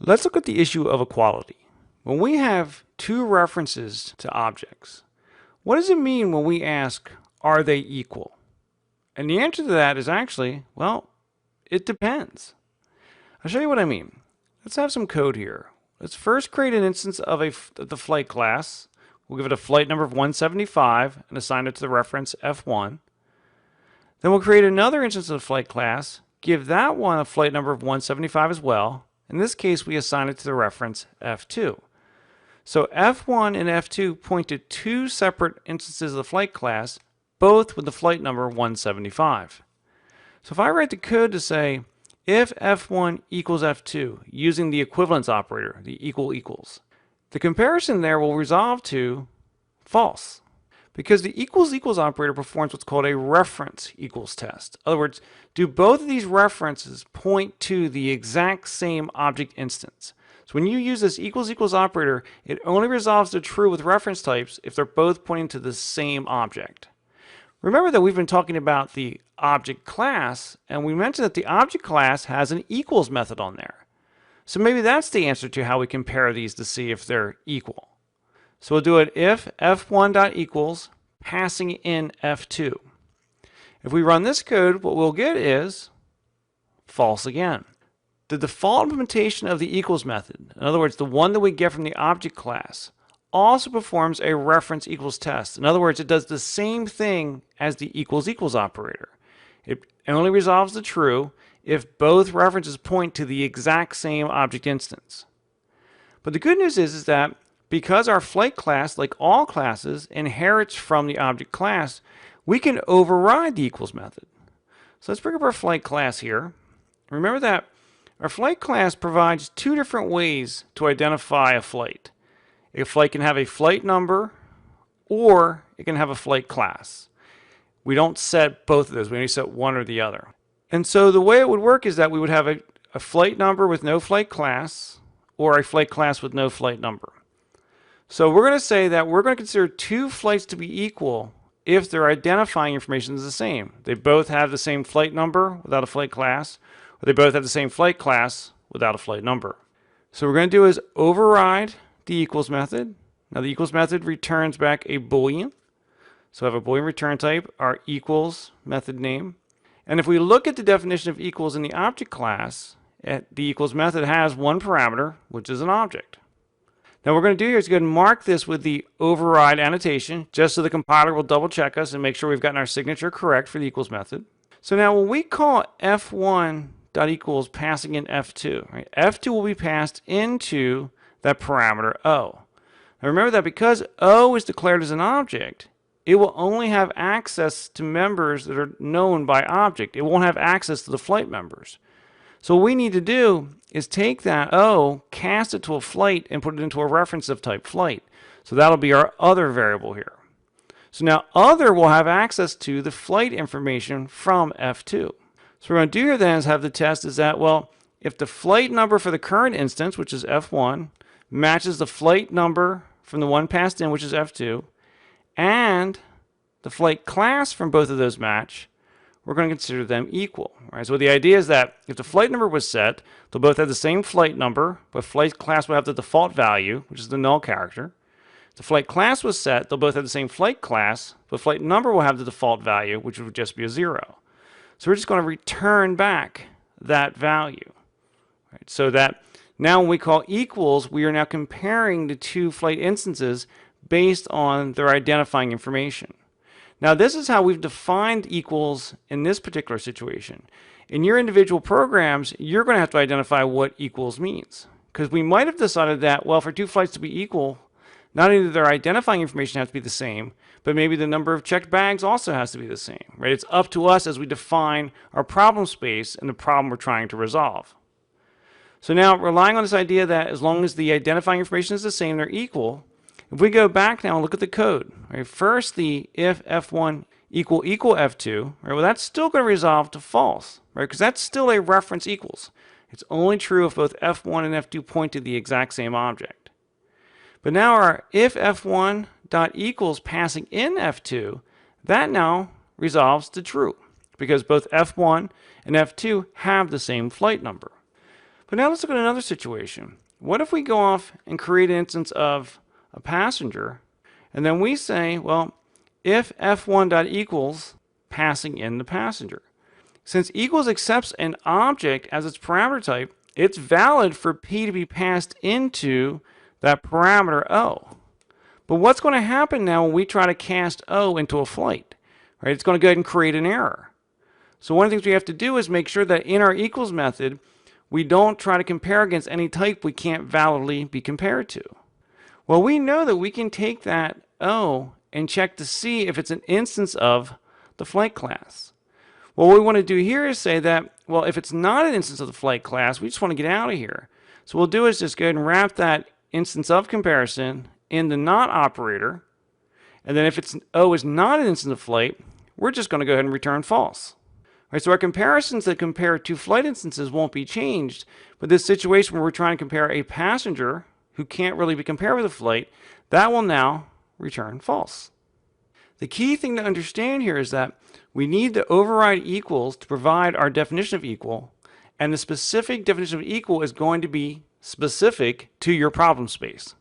Let's look at the issue of equality. When we have two references to objects, what does it mean when we ask, are they equal? And the answer to that is actually, well, it depends. I'll show you what I mean. Let's have some code here. Let's first create an instance of the flight class. We'll give it a flight number of 175 and assign it to the reference F1. Then we'll create another instance of the flight class, give that one a flight number of 175 as well. In this case, we assign it to the reference F2. So F1 and F2 point to two separate instances of the flight class, both with the flight number 175. So if I write the code to say, if F1 equals F2, using the equivalence operator, the equal equals, the comparison there will resolve to false, because the equals equals operator performs what's called a reference equals test. In other words, do both of these references point to the exact same object instance? So when you use this equals equals operator, it only resolves to true with reference types if they're both pointing to the same object. Remember that we've been talking about the object class, and we mentioned that the object class has an equals method on there. So maybe that's the answer to how we compare these to see if they're equal. So we'll do it if f1.equals passing in f2. If we run this code, what we'll get is false again. The default implementation of the equals method, in other words, the one that we get from the object class, also performs a reference equals test. In other words, it does the same thing as the equals equals operator. It only resolves the true if both references point to the exact same object instance. But the good news is that because our flight class, like all classes, inherits from the object class, we can override the equals method. So let's bring up our flight class here. Remember that our flight class provides two different ways to identify a flight. A flight can have a flight number, or it can have a flight class. We don't set both of those. We only set one or the other. And so the way it would work is that we would have a flight number with no flight class, or a flight class with no flight number. So we're going to say that we're going to consider two flights to be equal if their identifying information is the same. They both have the same flight number without a flight class, or they both have the same flight class without a flight number. So what we're going to do is override the equals method. Now the equals method returns back a boolean. So I have a boolean return type, our equals method name. And if we look at the definition of equals in the object class, the equals method has one parameter, which is an object. Now what we're going to do here is go ahead and mark this with the override annotation, just so the compiler will double check us and make sure we've gotten our signature correct for the equals method. So now when we call f1.equals passing in f2, right, f2 will be passed into that parameter O. Now remember that because O is declared as an object, it will only have access to members that are known by object. It won't have access to the flight members. So what we need to do is take that O, cast it to a flight, and put it into a reference of type flight. So that'll be our other variable here. So now other will have access to the flight information from F2. So what we're going to do here then is have the test is that, well, if the flight number for the current instance, which is F1, matches the flight number from the one passed in, which is F2, and the flight class from both of those match, we're going to consider them equal. Right? So the idea is that if the flight number was set, they'll both have the same flight number, but flight class will have the default value, which is the null character. If the flight class was set, they'll both have the same flight class, but flight number will have the default value, which would just be a 0. So we're just going to return back that value. Right? So that now when we call equals, we are now comparing the two flight instances based on their identifying information. Now this is how we've defined equals in this particular situation. In your individual programs, you're going to have to identify what equals means. Because we might have decided that, well, for two flights to be equal, not only do their identifying information have to be the same, but maybe the number of checked bags also has to be the same. Right? It's up to us as we define our problem space and the problem we're trying to resolve. So now, relying on this idea that as long as the identifying information is the same, they're equal, if we go back now and look at the code, right, first the if f1 equal f2, right, well, that's still going to resolve to false, right, because that's still a reference equals. It's only true if both f1 and f2 point to the exact same object. But now our if f1 dot equals passing in f2, that now resolves to true, because both f1 and f2 have the same flight number. But now let's look at another situation. What if we go off and create an instance of a passenger, and then we say, well, if f1.equals passing in the passenger. Since equals accepts an object as its parameter type, it's valid for P to be passed into that parameter O. But what's going to happen now when we try to cast O into a flight? Right? It's going to go ahead and create an error. So one of the things we have to do is make sure that in our equals method, we don't try to compare against any type we can't validly be compared to. Well, we know that we can take that O and check to see if it's an instance of the flight class. Well, what we want to do here is say that, well, if it's not an instance of the flight class, we just want to get out of here. So what we'll do is just go ahead and wrap that instance of comparison in the not operator. And then if it's O is not an instance of flight, we're just going to go ahead and return false. Right, so our comparisons that compare two flight instances won't be changed, but this situation where we're trying to compare a passenger who can't really be compared with a flight, that will now return false. The key thing to understand here is that we need to override equals to provide our definition of equal, and the specific definition of equal is going to be specific to your problem space.